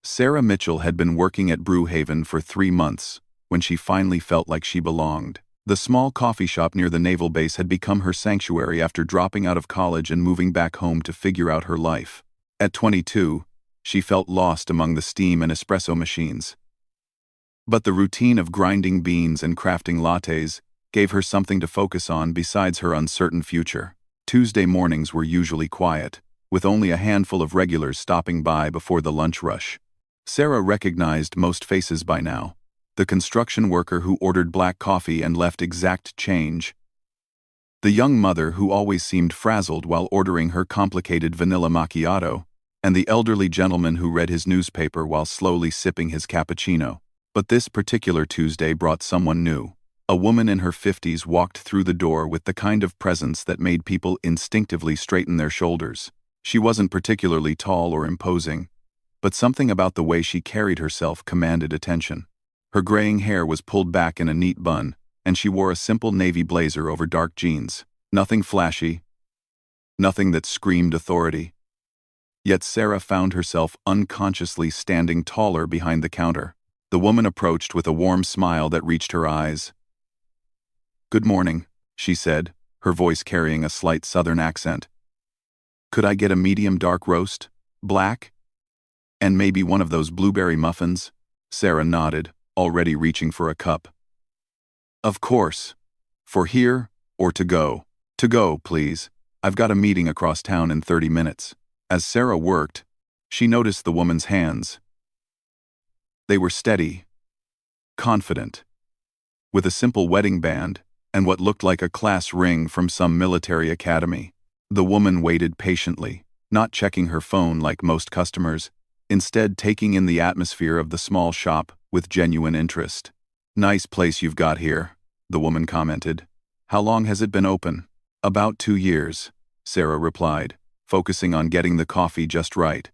Sarah Mitchell had been working at Brewhaven for 3 months when she finally felt like she belonged. The small coffee shop near the naval base had become her sanctuary after dropping out of college and moving back home to figure out her life. At 22, she felt lost among the steam and espresso machines. But the routine of grinding beans and crafting lattes gave her something to focus on besides her uncertain future. Tuesday mornings were usually quiet, with only a handful of regulars stopping by before the lunch rush. Sarah recognized most faces by now. The construction worker who ordered black coffee and left exact change. The young mother who always seemed frazzled while ordering her complicated vanilla macchiato, and the elderly gentleman who read his newspaper while slowly sipping his cappuccino. But this particular Tuesday brought someone new. A woman in her 50s walked through the door with the kind of presence that made people instinctively straighten their shoulders. She wasn't particularly tall or imposing, but something about the way she carried herself commanded attention. Her graying hair was pulled back in a neat bun, and she wore a simple navy blazer over dark jeans. Nothing flashy, nothing that screamed authority. Yet Sarah found herself unconsciously standing taller behind the counter. The woman approached with a warm smile that reached her eyes. "Good morning," she said, her voice carrying a slight southern accent. "Could I get a medium dark roast? Black? And maybe one of those blueberry muffins?" Sarah nodded, already reaching for a cup. "Of course. For here, or to go?" "To go, please. I've got a meeting across town in 30 minutes. As Sarah worked, she noticed the woman's hands. They were steady, confident, with a simple wedding band and what looked like a class ring from some military academy. The woman waited patiently, not checking her phone like most customers, instead taking in the atmosphere of the small shop with genuine interest. "Nice place you've got here," the woman commented. "How long has it been open?" "About 2 years," Sarah replied, focusing on getting the coffee just right.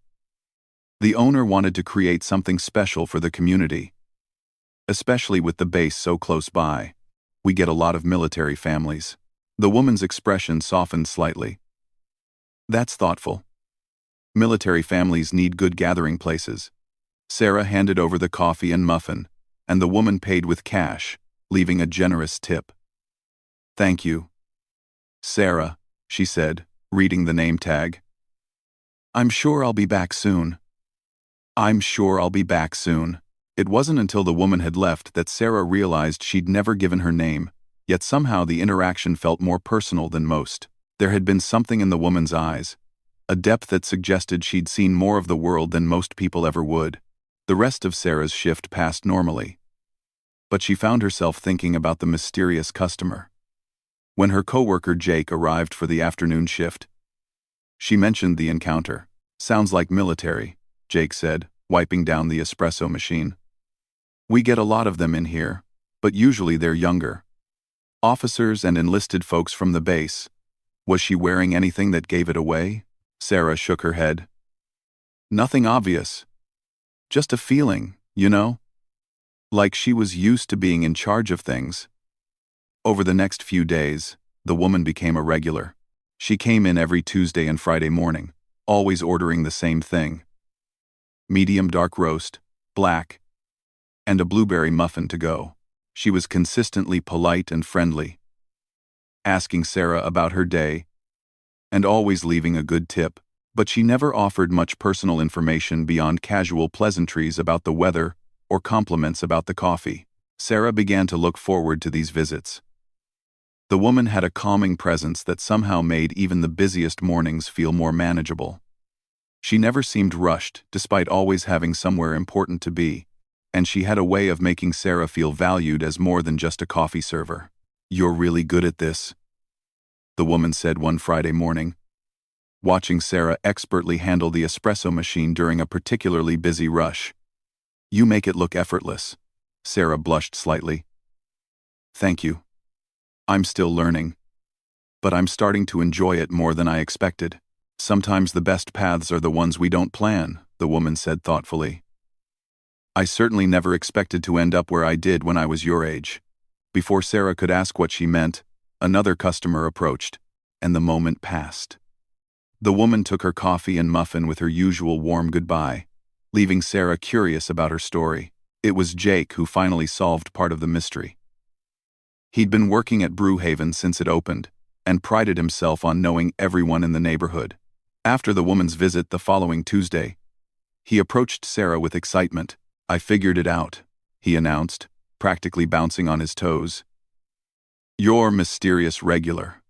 The owner wanted to create something special for the community, especially with the base so close by. "We get a lot of military families." The woman's expression softened slightly. "That's thoughtful. Military families need good gathering places." Sarah handed over the coffee and muffin, and the woman paid with cash, leaving a generous tip. "Thank you, Sarah," she said, reading the name tag. "I'm sure I'll be back soon." "I'm sure I'll be back soon." It wasn't until the woman had left that Sarah realized she'd never given her name, yet somehow the interaction felt more personal than most. There had been something in the woman's eyes, a depth that suggested she'd seen more of the world than most people ever would. The rest of Sarah's shift passed normally, but she found herself thinking about the mysterious customer. When her coworker Jake arrived for the afternoon shift, she mentioned the encounter. "Sounds like military," Jake said, wiping down the espresso machine. "We get a lot of them in here, but usually they're younger. Officers and enlisted folks from the base." Was she wearing anything that gave it away? Sarah shook her head. "Nothing obvious. Just a feeling, you know? Like she was used to being in charge of things." Over the next few days, the woman became a regular. She came in every Tuesday and Friday morning, always ordering the same thing. Medium dark roast, black, and a blueberry muffin to go. She was consistently polite and friendly, asking Sarah about her day, and always leaving a good tip, but she never offered much personal information beyond casual pleasantries about the weather or compliments about the coffee. Sarah began to look forward to these visits. The woman had a calming presence that somehow made even the busiest mornings feel more manageable. She never seemed rushed, despite always having somewhere important to be, and she had a way of making Sarah feel valued as more than just a coffee server. "You're really good at this," the woman said one Friday morning, watching Sarah expertly handle the espresso machine during a particularly busy rush. "You make it look effortless." Sarah blushed slightly. "Thank you. I'm still learning, but I'm starting to enjoy it more than I expected." "Sometimes the best paths are the ones we don't plan," the woman said thoughtfully. "I certainly never expected to end up where I did when I was your age." Before Sarah could ask what she meant, another customer approached, and the moment passed. The woman took her coffee and muffin with her usual warm goodbye, leaving Sarah curious about her story. It was Jake who finally solved part of the mystery. He'd been working at Brewhaven since it opened, and prided himself on knowing everyone in the neighborhood. After the woman's visit the following Tuesday, he approached Sarah with excitement. "I figured it out," he announced, practically bouncing on his toes. "You're mysterious regular.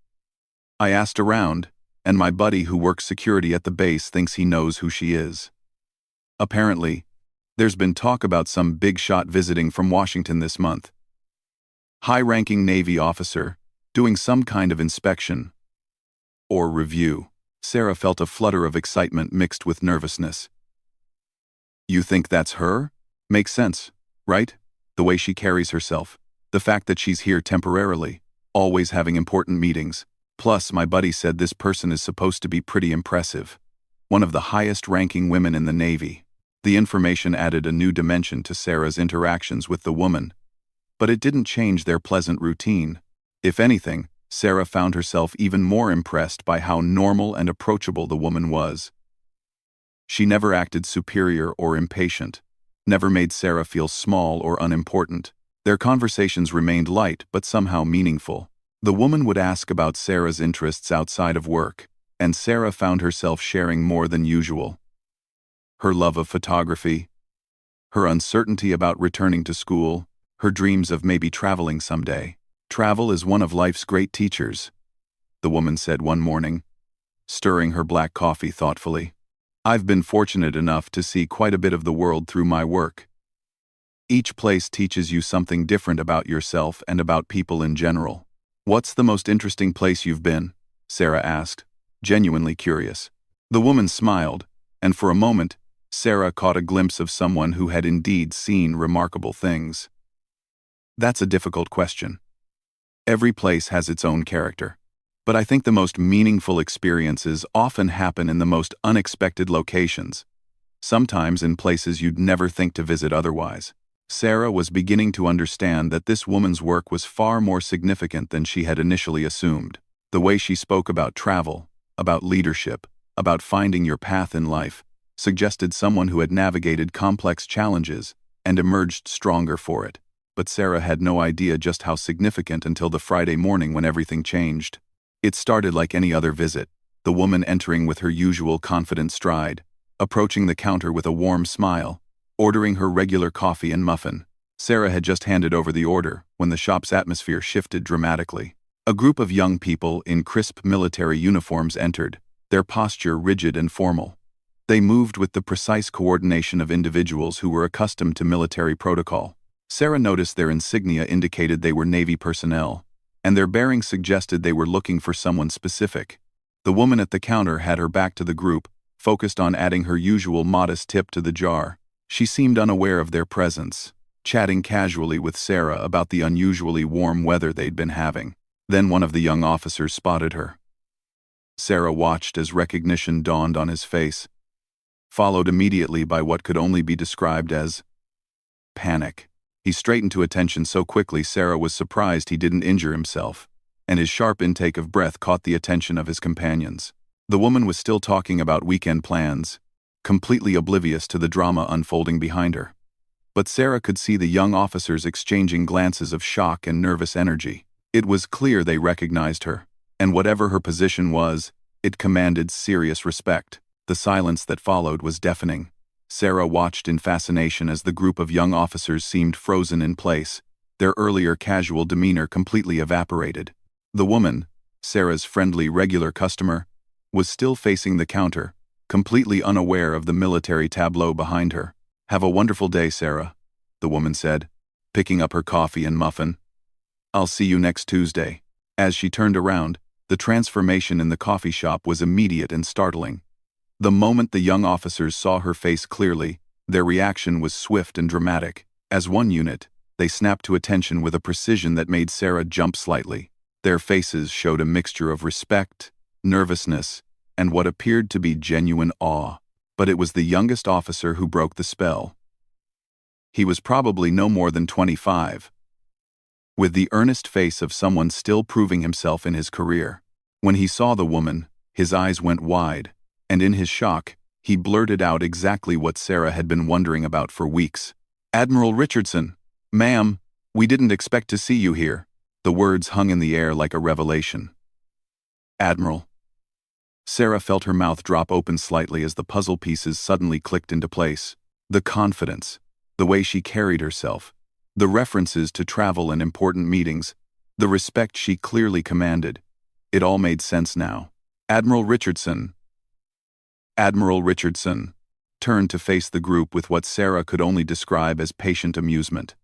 I asked around, and my buddy who works security at the base thinks he knows who she is. Apparently, there's been talk about some big shot visiting from Washington this month. High-ranking Navy officer, doing some kind of inspection or review." Sarah felt a flutter of excitement mixed with nervousness. "You think that's her? Makes sense, right? The way she carries herself. The fact that she's here temporarily, always having important meetings. Plus, my buddy said this person is supposed to be pretty impressive. One of the highest-ranking women in the Navy." The information added a new dimension to Sarah's interactions with the woman, but it didn't change their pleasant routine. If anything, Sarah found herself even more impressed by how normal and approachable the woman was. She never acted superior or impatient, never made Sarah feel small or unimportant. Their conversations remained light but somehow meaningful. The woman would ask about Sarah's interests outside of work, and Sarah found herself sharing more than usual. Her love of photography, her uncertainty about returning to school, her dreams of maybe traveling someday. "Travel is one of life's great teachers," the woman said one morning, stirring her black coffee thoughtfully. "I've been fortunate enough to see quite a bit of the world through my work. Each place teaches you something different about yourself and about people in general." "What's the most interesting place you've been?" Sarah asked, genuinely curious. The woman smiled, and for a moment, Sarah caught a glimpse of someone who had indeed seen remarkable things. "That's a difficult question. Every place has its own character. But I think the most meaningful experiences often happen in the most unexpected locations, sometimes in places you'd never think to visit otherwise." Sarah was beginning to understand that this woman's work was far more significant than she had initially assumed. The way she spoke about travel, about leadership, about finding your path in life, suggested someone who had navigated complex challenges and emerged stronger for it. But Sarah had no idea just how significant until the Friday morning when everything changed. It started like any other visit, the woman entering with her usual confident stride, approaching the counter with a warm smile, ordering her regular coffee and muffin. Sarah had just handed over the order when the shop's atmosphere shifted dramatically. A group of young people in crisp military uniforms entered, their posture rigid and formal. They moved with the precise coordination of individuals who were accustomed to military protocol. Sarah noticed their insignia indicated they were Navy personnel, and their bearing suggested they were looking for someone specific. The woman at the counter had her back to the group, focused on adding her usual modest tip to the jar. She seemed unaware of their presence, chatting casually with Sarah about the unusually warm weather they'd been having. Then one of the young officers spotted her. Sarah watched as recognition dawned on his face, followed immediately by what could only be described as panic. He straightened to attention so quickly Sarah was surprised he didn't injure himself, and his sharp intake of breath caught the attention of his companions. The woman was still talking about weekend plans, completely oblivious to the drama unfolding behind her. But Sarah could see the young officers exchanging glances of shock and nervous energy. It was clear they recognized her, and whatever her position was, it commanded serious respect. The silence that followed was deafening. Sarah watched in fascination as the group of young officers seemed frozen in place, their earlier casual demeanor completely evaporated. The woman, Sarah's friendly regular customer, was still facing the counter, completely unaware of the military tableau behind her. "Have a wonderful day, Sarah," the woman said, picking up her coffee and muffin. "I'll see you next Tuesday." As she turned around, the transformation in the coffee shop was immediate and startling. The moment the young officers saw her face clearly, their reaction was swift and dramatic. As one unit, they snapped to attention with a precision that made Sarah jump slightly. Their faces showed a mixture of respect, nervousness, and what appeared to be genuine awe. But it was the youngest officer who broke the spell. He was probably no more than 25, with the earnest face of someone still proving himself in his career. When he saw the woman, his eyes went wide, and in his shock, He blurted out exactly what Sarah had been wondering about for weeks. "Admiral Richardson, ma'am, we didn't expect to see you here." The words hung in the air like a revelation. "Admiral." Sarah felt her mouth drop open slightly as the puzzle pieces suddenly clicked into place. The confidence, the way she carried herself, the references to travel and important meetings, the respect she clearly commanded. It all made sense now. Admiral Richardson turned to face the group with what Sarah could only describe as patient amusement.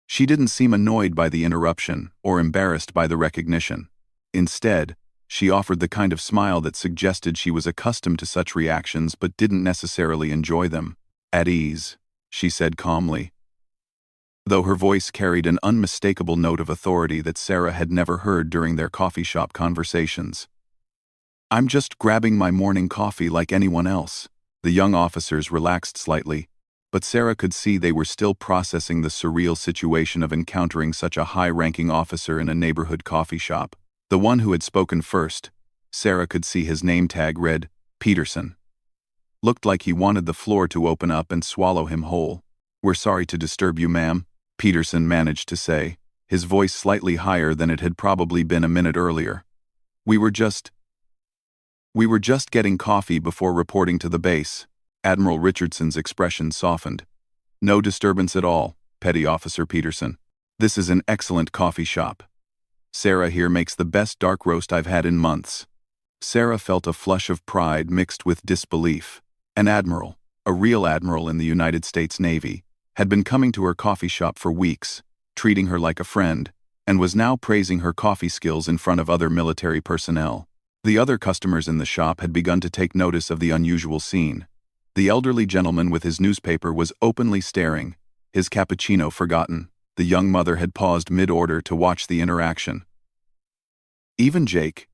She didn't seem annoyed by the interruption or embarrassed by the recognition. Instead, she offered the kind of smile that suggested she was accustomed to such reactions but didn't necessarily enjoy them. "At ease," she said calmly, though her voice carried an unmistakable note of authority that Sarah had never heard during their coffee shop conversations. "I'm just grabbing my morning coffee like anyone else." The young officers relaxed slightly, but Sarah could see they were still processing the surreal situation of encountering such a high-ranking officer in a neighborhood coffee shop. The one who had spoken first, Sarah could see his name tag read, Peterson. Looked like he wanted the floor to open up and swallow him whole. "We're sorry to disturb you, ma'am," Peterson managed to say, his voice slightly higher than it had probably been a minute earlier. We were just getting coffee before reporting to the base." Admiral Richardson's expression softened. "No disturbance at all, Petty Officer Peterson. This is an excellent coffee shop. Sarah here makes the best dark roast I've had in months." Sarah felt a flush of pride mixed with disbelief. An admiral, a real admiral in the United States Navy, had been coming to her coffee shop for weeks, treating her like a friend, and was now praising her coffee skills in front of other military personnel. The other customers in the shop had begun to take notice of the unusual scene. The elderly gentleman with his newspaper was openly staring, his cappuccino forgotten. The young mother had paused mid-order to watch the interaction. Even Jake,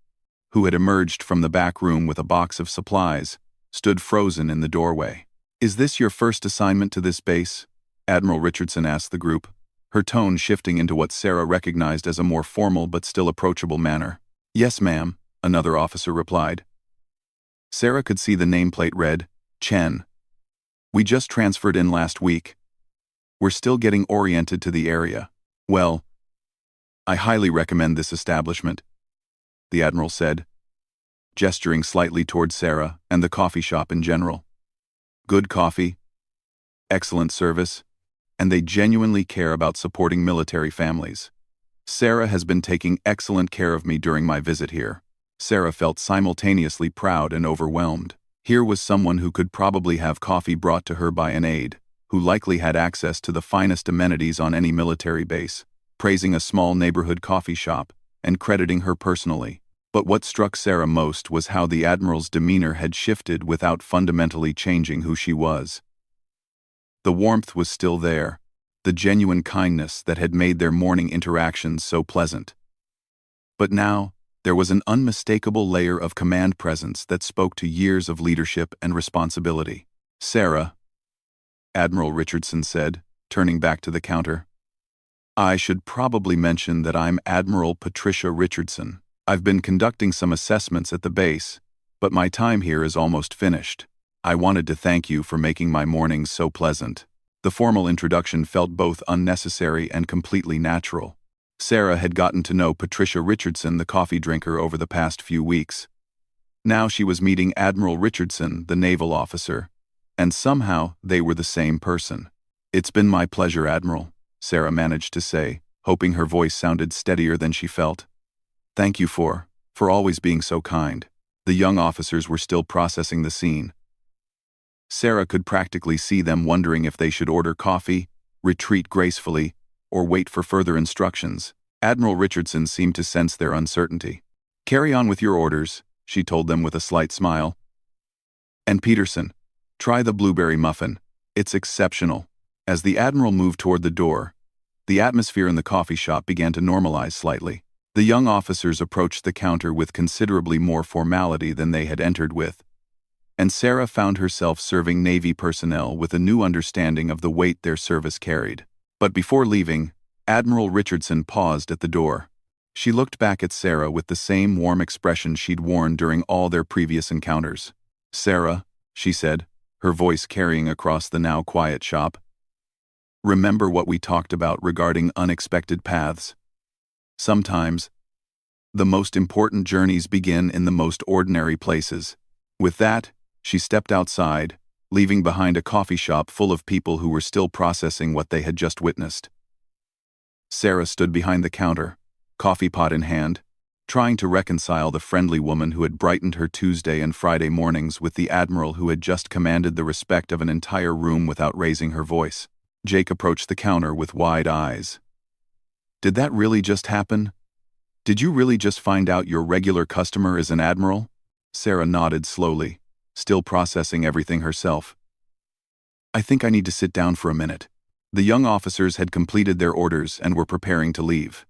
who had emerged from the back room with a box of supplies, stood frozen in the doorway. "Is this your first assignment to this base?" Admiral Richardson asked the group, her tone shifting into what Sarah recognized as a more formal but still approachable manner. "Yes, ma'am," another officer replied. Sarah could see the nameplate read, Chen. "We just transferred in last week. We're still getting oriented to the area. Well, I highly recommend this establishment," the Admiral said, gesturing slightly toward Sarah and the coffee shop in general. "Good coffee, excellent service, and they genuinely care about supporting military families. Sarah has been taking excellent care of me during my visit here." Sarah felt simultaneously proud and overwhelmed. Here was someone who could probably have coffee brought to her by an aide, who likely had access to the finest amenities on any military base, praising a small neighborhood coffee shop, and crediting her personally. But what struck Sarah most was how the Admiral's demeanor had shifted without fundamentally changing who she was. The warmth was still there, the genuine kindness that had made their morning interactions so pleasant. But now, there was an unmistakable layer of command presence that spoke to years of leadership and responsibility. "Sarah," Admiral Richardson said, turning back to the counter, "I should probably mention that I'm Admiral Patricia Richardson. I've been conducting some assessments at the base, but my time here is almost finished. I wanted to thank you for making my mornings so pleasant." The formal introduction felt both unnecessary and completely natural. Sarah had gotten to know Patricia Richardson, the coffee drinker, over the past few weeks. Now she was meeting Admiral Richardson, the naval officer, and somehow they were the same person. "It's been my pleasure, Admiral," Sarah managed to say, hoping her voice sounded steadier than she felt. "Thank you for always being so kind." The young officers were still processing the scene. Sarah could practically see them wondering if they should order coffee, retreat gracefully, or wait for further instructions. Admiral Richardson seemed to sense their uncertainty. "Carry on with your orders," she told them with a slight smile. "And Peterson, try the blueberry muffin. It's exceptional." As the Admiral moved toward the door, the atmosphere in the coffee shop began to normalize slightly. The young officers approached the counter with considerably more formality than they had entered with, and Sarah found herself serving Navy personnel with a new understanding of the weight their service carried. But before leaving, Admiral Richardson paused at the door. She looked back at Sarah with the same warm expression she'd worn during all their previous encounters. "Sarah," she said, her voice carrying across the now quiet shop. Remember what we talked about regarding unexpected paths? Sometimes, the most important journeys begin in the most ordinary places. With that, she stepped outside, leaving behind a coffee shop full of people who were still processing what they had just witnessed. Sarah stood behind the counter, coffee pot in hand, trying to reconcile the friendly woman who had brightened her Tuesday and Friday mornings with the Admiral who had just commanded the respect of an entire room without raising her voice. Jake approached the counter with wide eyes. Did that really just happen? Did you really just find out your regular customer is an Admiral? Sarah nodded slowly, still processing everything herself. I think I need to sit down for a minute. The young officers had completed their orders and were preparing to leave.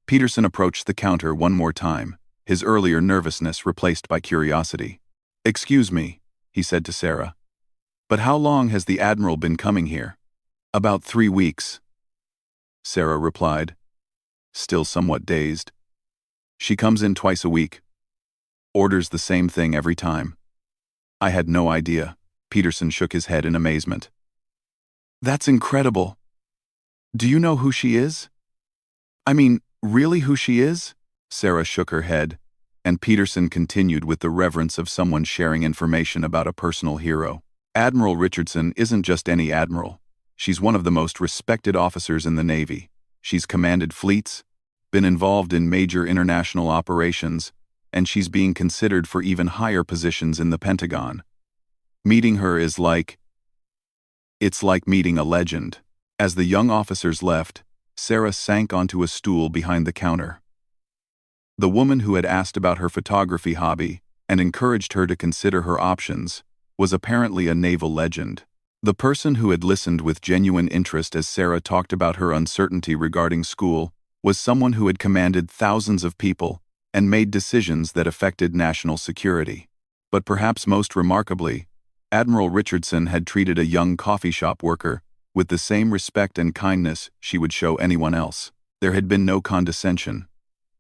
Peterson approached the counter one more time, his earlier nervousness replaced by curiosity. Excuse me, he said to Sarah. But how long has the Admiral been coming here? About 3 weeks, Sarah replied, still somewhat dazed. She comes in twice a week. Orders the same thing every time. I had no idea. Peterson shook his head in amazement. That's incredible. Do you know who she is? I mean, really who she is? Sarah shook her head, and Peterson continued with the reverence of someone sharing information about a personal hero. Admiral Richardson isn't just any admiral. She's one of the most respected officers in the Navy. She's commanded fleets, been involved in major international operations, and she's being considered for even higher positions in the Pentagon. Meeting her is it's like meeting a legend. As the young officers left, Sarah sank onto a stool behind the counter. The woman who had asked about her photography hobby and encouraged her to consider her options was apparently a naval legend. The person who had listened with genuine interest as Sarah talked about her uncertainty regarding school was someone who had commanded thousands of people and made decisions that affected national security. But perhaps most remarkably, Admiral Richardson had treated a young coffee shop worker with the same respect and kindness she would show anyone else. There had been no condescension,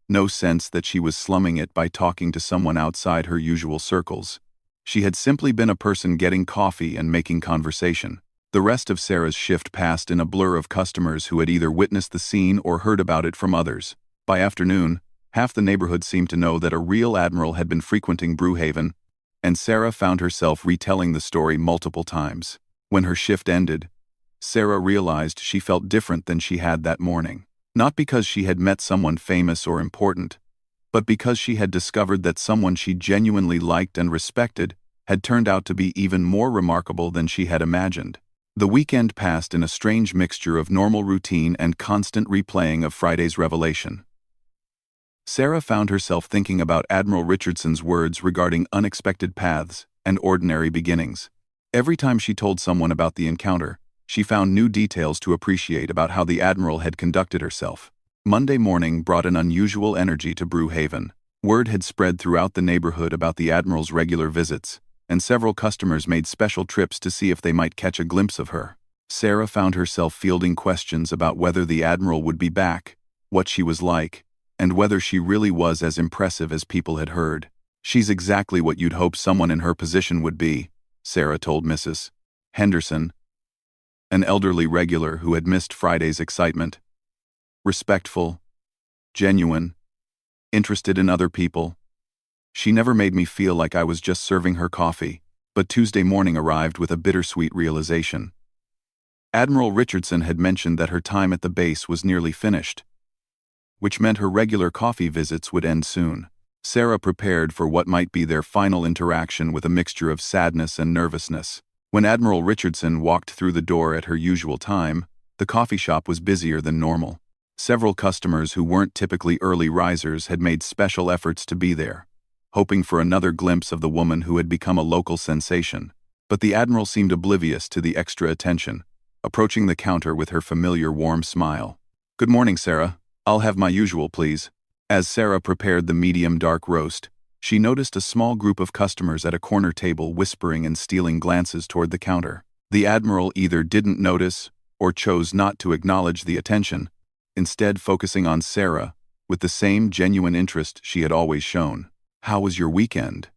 no sense that she was slumming it by talking to someone outside her usual circles. She had simply been a person getting coffee and making conversation. The rest of Sarah's shift passed in a blur of customers who had either witnessed the scene or heard about it from others. By afternoon, half the neighborhood seemed to know that a real admiral had been frequenting Brewhaven, and Sarah found herself retelling the story multiple times. When her shift ended, Sarah realized she felt different than she had that morning. Not because she had met someone famous or important, but because she had discovered that someone she genuinely liked and respected had turned out to be even more remarkable than she had imagined. The weekend passed in a strange mixture of normal routine and constant replaying of Friday's revelation. Sarah found herself thinking about Admiral Richardson's words regarding unexpected paths and ordinary beginnings. Every time she told someone about the encounter, she found new details to appreciate about how the Admiral had conducted herself. Monday morning brought an unusual energy to Brewhaven. Word had spread throughout the neighborhood about the Admiral's regular visits, and several customers made special trips to see if they might catch a glimpse of her. Sarah found herself fielding questions about whether the Admiral would be back, what she was like, and whether she really was as impressive as people had heard. She's exactly what you'd hope someone in her position would be, Sarah told Mrs. Henderson, an elderly regular who had missed Friday's excitement. Respectful, genuine, interested in other people. She never made me feel like I was just serving her coffee, but Tuesday morning arrived with a bittersweet realization. Admiral Richardson had mentioned that her time at the base was nearly finished, which meant her regular coffee visits would end soon. Sarah prepared for what might be their final interaction with a mixture of sadness and nervousness. When Admiral Richardson walked through the door at her usual time, the coffee shop was busier than normal. Several customers who weren't typically early risers had made special efforts to be there, hoping for another glimpse of the woman who had become a local sensation. But the Admiral seemed oblivious to the extra attention, approaching the counter with her familiar warm smile. "Good morning, Sarah. I'll have my usual, please." As Sarah prepared the medium dark roast, she noticed a small group of customers at a corner table whispering and stealing glances toward the counter. The Admiral either didn't notice or chose not to acknowledge the attention, instead focusing on Sarah with the same genuine interest she had always shown. "How was your weekend?"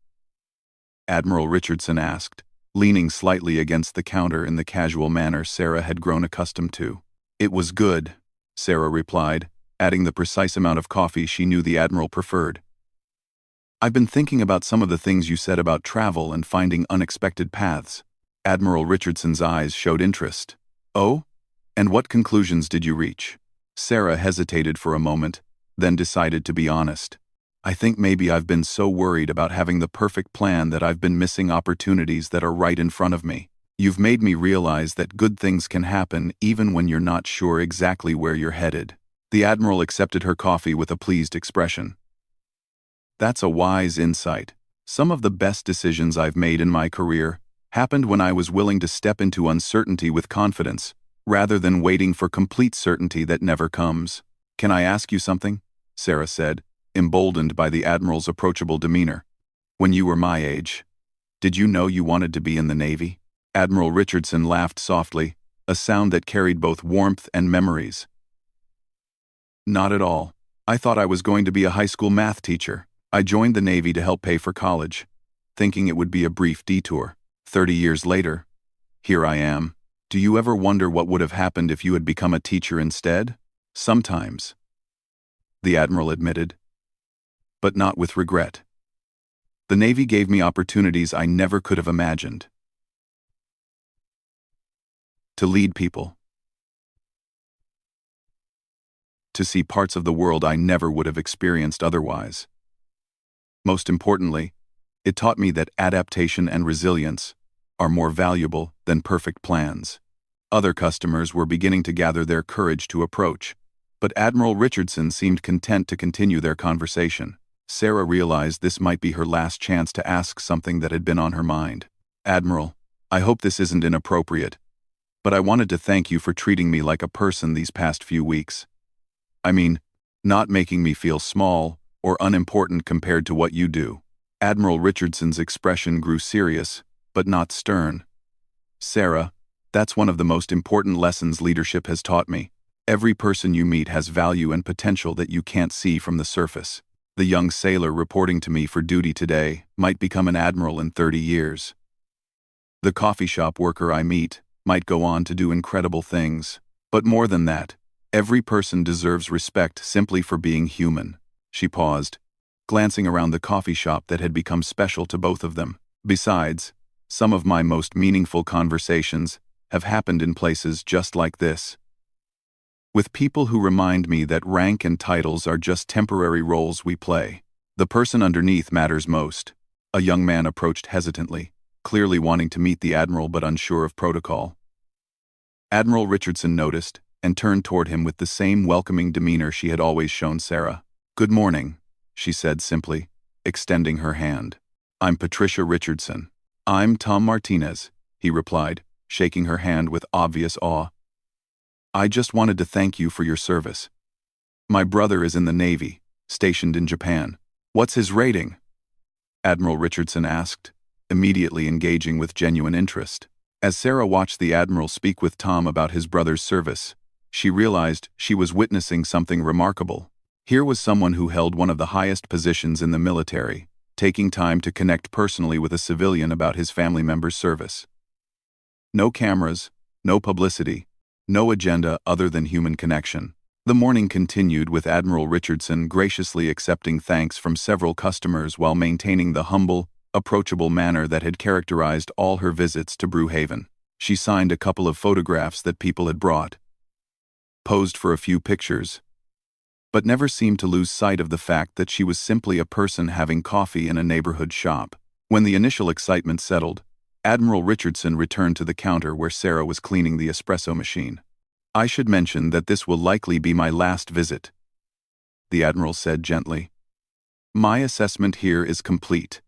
Admiral Richardson asked, leaning slightly against the counter in the casual manner Sarah had grown accustomed to. "It was good," Sarah replied, adding the precise amount of coffee she knew the Admiral preferred. "I've been thinking about some of the things you said about travel and finding unexpected paths." Admiral Richardson's eyes showed interest. "Oh? And what conclusions did you reach?" Sarah hesitated for a moment, then decided to be honest. "I think maybe I've been so worried about having the perfect plan that I've been missing opportunities that are right in front of me. You've made me realize that good things can happen even when you're not sure exactly where you're headed." The Admiral accepted her coffee with a pleased expression. "That's a wise insight. Some of the best decisions I've made in my career happened when I was willing to step into uncertainty with confidence, rather than waiting for complete certainty that never comes." "Can I ask you something?" Sarah said, emboldened by the Admiral's approachable demeanor. "When you were my age, did you know you wanted to be in the Navy?" Admiral Richardson laughed softly, a sound that carried both warmth and memories. "Not at all. I thought I was going to be a high school math teacher. I joined the Navy to help pay for college, thinking it would be a brief detour. 30 years later, here I am. Do you ever wonder what would have happened if you had become a teacher instead?" "Sometimes," the Admiral admitted, "but not with regret. The Navy gave me opportunities I never could have imagined. To lead people. To see parts of the world I never would have experienced otherwise. Most importantly, it taught me that adaptation and resilience are more valuable than perfect plans." Other customers were beginning to gather their courage to approach, but Admiral Richardson seemed content to continue their conversation. Sarah realized this might be her last chance to ask something that had been on her mind. "Admiral, I hope this isn't inappropriate, but I wanted to thank you for treating me like a person these past few weeks. I mean, not making me feel small or unimportant compared to what you do." Admiral Richardson's expression grew serious, but not stern. "Sarah, that's one of the most important lessons leadership has taught me. Every person you meet has value and potential that you can't see from the surface. The young sailor reporting to me for duty today might become an admiral in 30 years. The coffee shop worker I meet might go on to do incredible things. But more than that, every person deserves respect simply for being human." She paused, glancing around the coffee shop that had become special to both of them. "Besides, some of my most meaningful conversations have happened in places just like this. With people who remind me that rank and titles are just temporary roles we play. The person underneath matters most." A young man approached hesitantly, clearly wanting to meet the Admiral but unsure of protocol. Admiral Richardson noticed and turned toward him with the same welcoming demeanor she had always shown Sarah. "Good morning," she said simply, extending her hand. "I'm Patricia Richardson." "I'm Tom Martinez," he replied, shaking her hand with obvious awe. "I just wanted to thank you for your service. My brother is in the Navy, stationed in Japan." "What's his rating?" Admiral Richardson asked, immediately engaging with genuine interest. As Sarah watched the Admiral speak with Tom about his brother's service, she realized she was witnessing something remarkable. Here was someone who held one of the highest positions in the military, taking time to connect personally with a civilian about his family member's service. No cameras, no publicity, no agenda other than human connection. The morning continued with Admiral Richardson graciously accepting thanks from several customers while maintaining the humble, approachable manner that had characterized all her visits to Brewhaven. She signed a couple of photographs that people had brought, posed for a few pictures, but never seemed to lose sight of the fact that she was simply a person having coffee in a neighborhood shop. When the initial excitement settled, Admiral Richardson returned to the counter where Sarah was cleaning the espresso machine. "I should mention that this will likely be my last visit," the Admiral said gently. "My assessment here is complete,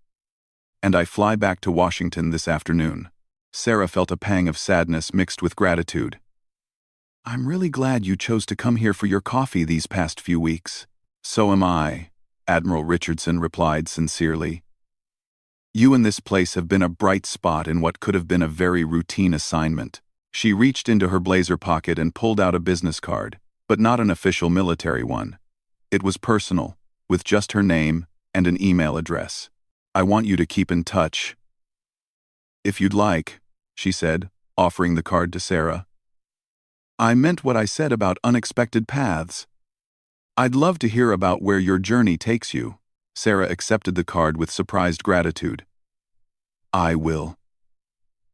and I fly back to Washington this afternoon." Sarah felt a pang of sadness mixed with gratitude. "I'm really glad you chose to come here for your coffee these past few weeks." "So am I," Admiral Richardson replied sincerely. "You and this place have been a bright spot in what could have been a very routine assignment." She reached into her blazer pocket and pulled out a business card, but not an official military one. It was personal, with just her name and an email address. "I want you to keep in touch," "If you'd like," she said, offering the card to Sarah. "I meant what I said about unexpected paths. I'd love to hear about where your journey takes you." Sarah accepted the card with surprised gratitude. "I will.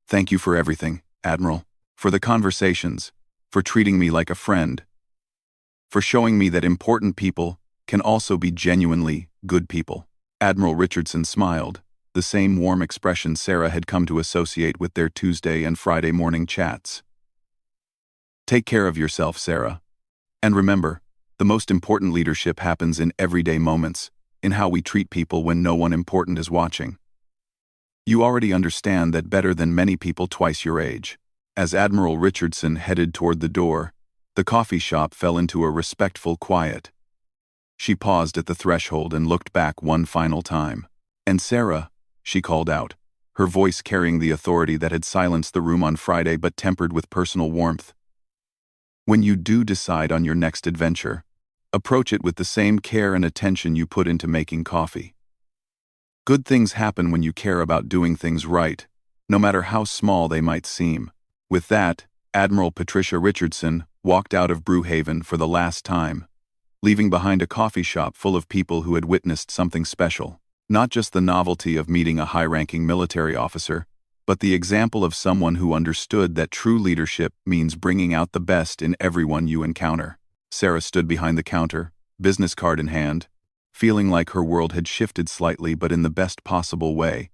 Thank you for everything, Admiral. For the conversations, for treating me like a friend, for showing me that important people can also be genuinely good people." Admiral Richardson smiled, the same warm expression Sarah had come to associate with their Tuesday and Friday morning chats. "Take care of yourself, Sarah. And remember, the most important leadership happens in everyday moments, in how we treat people when no one important is watching. You already understand that better than many people twice your age." As Admiral Richardson headed toward the door, the coffee shop fell into a respectful quiet. She paused at the threshold and looked back one final time. "And Sarah," she called out, her voice carrying the authority that had silenced the room on Friday but tempered with personal warmth. "When you do decide on your next adventure, approach it with the same care and attention you put into making coffee. Good things happen when you care about doing things right, no matter how small they might seem." With that, Admiral Patricia Richardson walked out of Brewhaven for the last time, leaving behind a coffee shop full of people who had witnessed something special. Not just the novelty of meeting a high-ranking military officer, but the example of someone who understood that true leadership means bringing out the best in everyone you encounter. Sarah stood behind the counter, business card in hand, feeling like her world had shifted slightly but in the best possible way.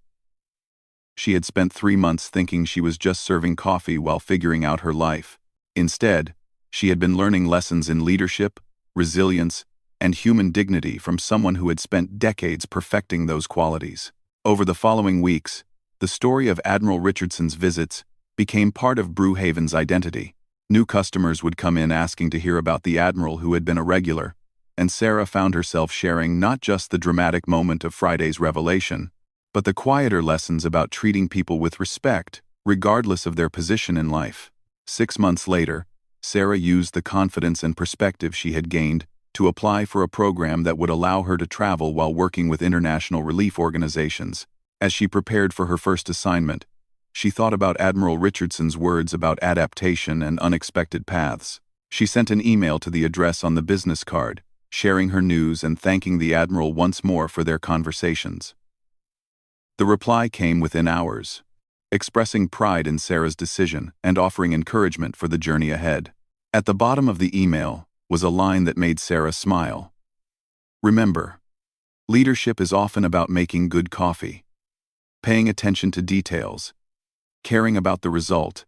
She had spent 3 months thinking she was just serving coffee while figuring out her life. Instead, she had been learning lessons in leadership, resilience, and human dignity from someone who had spent decades perfecting those qualities. Over the following weeks, the story of Admiral Richardson's visits became part of Brewhaven's identity. New customers would come in asking to hear about the Admiral who had been a regular, and Sarah found herself sharing not just the dramatic moment of Friday's revelation, but the quieter lessons about treating people with respect, regardless of their position in life. 6 months later, Sarah used the confidence and perspective she had gained to apply for a program that would allow her to travel while working with international relief organizations. As she prepared for her first assignment, she thought about Admiral Richardson's words about adaptation and unexpected paths. She sent an email to the address on the business card, sharing her news and thanking the Admiral once more for their conversations. The reply came within hours, expressing pride in Sarah's decision and offering encouragement for the journey ahead. At the bottom of the email was a line that made Sarah smile. "Remember, leadership is often about making good coffee, paying attention to details, caring about the result,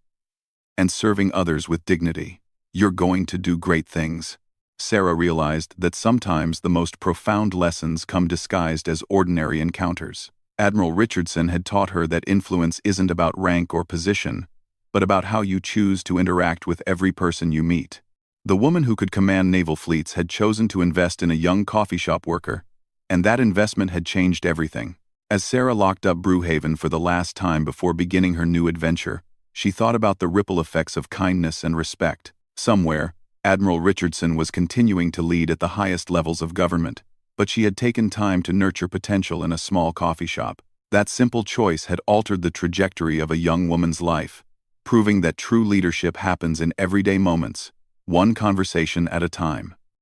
and serving others with dignity. You're going to do great things." Sarah realized that sometimes the most profound lessons come disguised as ordinary encounters. Admiral Richardson had taught her that influence isn't about rank or position, but about how you choose to interact with every person you meet. The woman who could command naval fleets had chosen to invest in a young coffee shop worker, and that investment had changed everything. As Sarah locked up Brewhaven for the last time before beginning her new adventure, she thought about the ripple effects of kindness and respect. Somewhere, Admiral Richardson was continuing to lead at the highest levels of government, but she had taken time to nurture potential in a small coffee shop. That simple choice had altered the trajectory of a young woman's life, proving that true leadership happens in everyday moments, one conversation at a time.